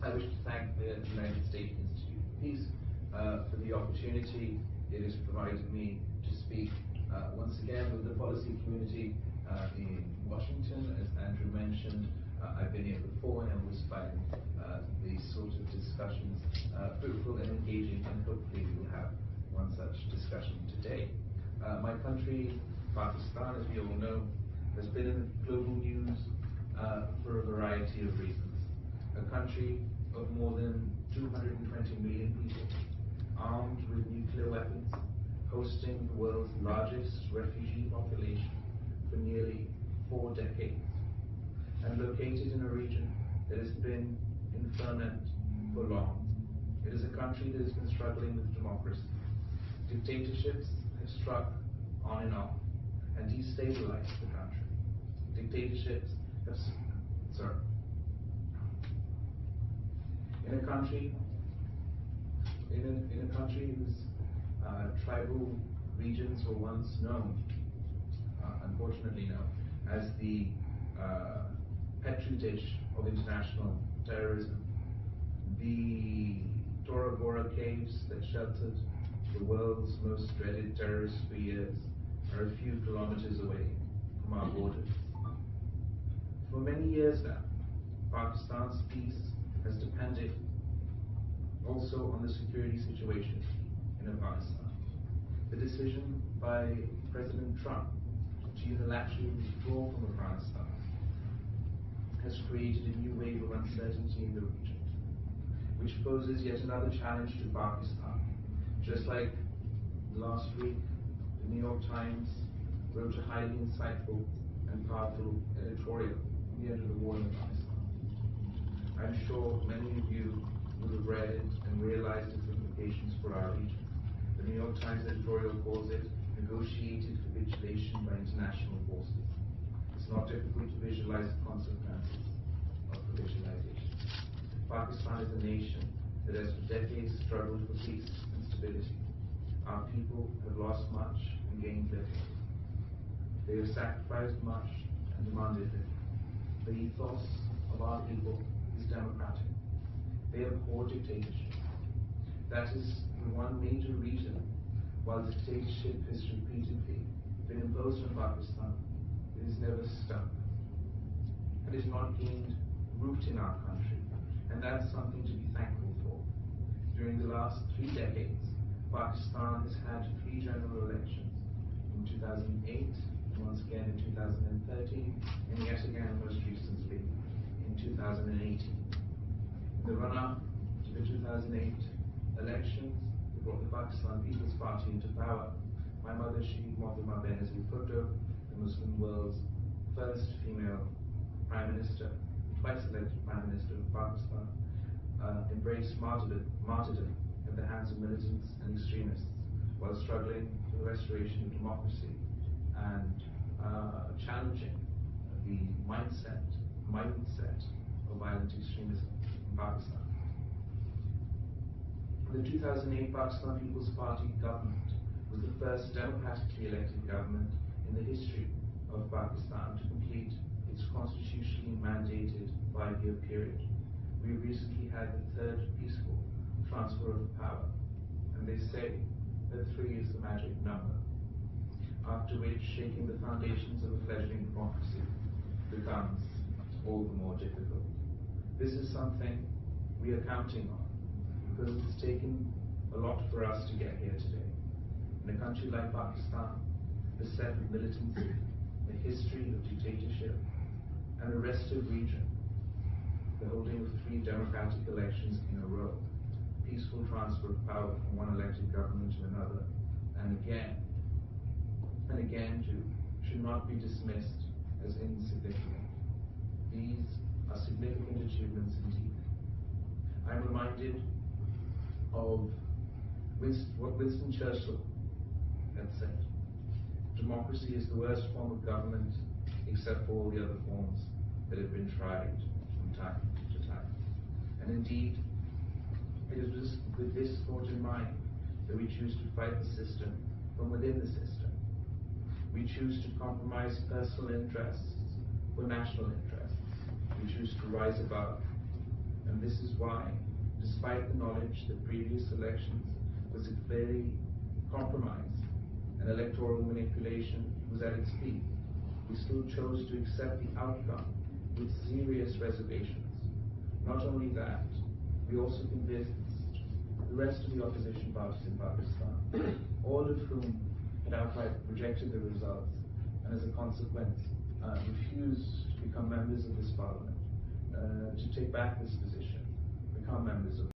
I wish to thank the United States Institute for Peace for the opportunity it has provided me to speak once again with the policy community in Washington. As Andrew mentioned, I've been here before and I always find these sort of discussions fruitful and engaging, and hopefully we'll have one such discussion today. My country, Pakistan, as we all know, has been in global news for a variety of reasons. A country of more than 220 million people, armed with nuclear weapons, hosting the world's largest refugee population for nearly 4 decades, and located in a region that has been in ferment for long. It is a country that has been struggling with democracy. Dictatorships have struck on and off and destabilized the country. Dictatorships have, in a country whose tribal regions were once known, unfortunately known, as the petri dish of international terrorism. The Tora Bora caves that sheltered the world's most dreaded terrorists for years are a few kilometers away from our borders. For many years now, Pakistan's peace has depended also on the security situation in Afghanistan. The decision by President Trump to unilaterally withdraw from Afghanistan has created a new wave of uncertainty in the region, which poses yet another challenge to Pakistan. Just like last week, the New York Times wrote a highly insightful and powerful editorial at the end of the war in Afghanistan. I'm sure many of you would have read it and realized its implications for our region. The New York Times editorial calls it negotiated capitulation by international forces. It's not difficult to visualize the consequences of capitulation. Pakistan is a nation that has for decades struggled for peace and stability. Our people have lost much and gained little. They have sacrificed much and demanded little. The ethos of our people is democratic. They abhor dictatorship. That is the one major reason why dictatorship has repeatedly been imposed on Pakistan. It has never stuck. It has not gained root in our country, and that's something to be thankful for. During the last 3 decades, Pakistan has had 3 general elections, in 2008, and once again in 2013, and yet again most recently in 2018. In the run-up to the 2008 elections, that brought the Pakistan People's Party into power, my mother, Bilawal Bhutto, the Muslim world's first female Prime Minister, twice elected Prime Minister of Pakistan, embraced martyrdom at the hands of militants and extremists while struggling for the restoration of democracy and challenging the mindset of violent extremism in Pakistan. The 2008 Pakistan People's Party government was the first democratically elected government in the history of Pakistan to complete its constitutionally mandated 5-year period. We recently had the 3rd peaceful transfer of power, and they say that 3 is the magic number, after which shaking the foundations of a fledgling democracy becomes all the more difficult. This is something we are counting on, because it's taken a lot for us to get here today. In a country like Pakistan, beset with militancy, a history of dictatorship, and a restive region, the holding of 3 democratic elections in a row, peaceful transfer of power from one elected government to another, and again should not be dismissed as insignificant. These are significant achievements indeed. I'm reminded of what Winston Churchill had said. Democracy is the worst form of government except for all the other forms that have been tried from time to time. And indeed, it is with this thought in mind that we choose to fight the system from within the system. We choose to compromise personal interests for national interests. We choose to rise above And this is why, despite the knowledge that previous elections was very compromised and electoral manipulation was at its peak, we still chose to accept the outcome with serious reservations. Not only that, we also convinced the rest of the opposition parties in Pakistan, all of whom had outright rejected the results and as a consequence refused to become members of this parliament, to take back this position, become members of